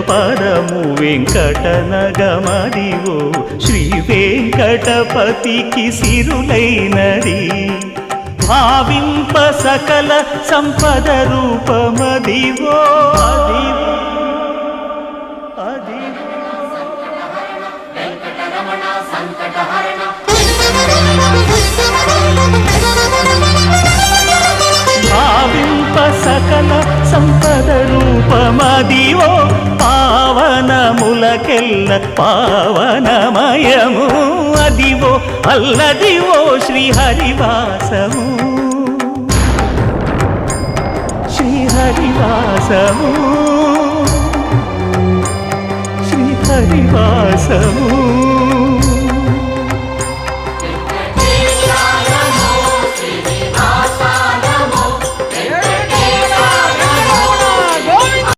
పదము వెంకటనగమదివో శ్రీ వెంకటపతికి సిరులైనది భావింప సకల సంపద రూపమదివో భావింప సకల సంపద రూపమదివో పావనములకెల్ల పావనమయము అదివో అల్లదివో శ్రీహరివాసము శ్రీహరివాసము శ్రీహరివాసము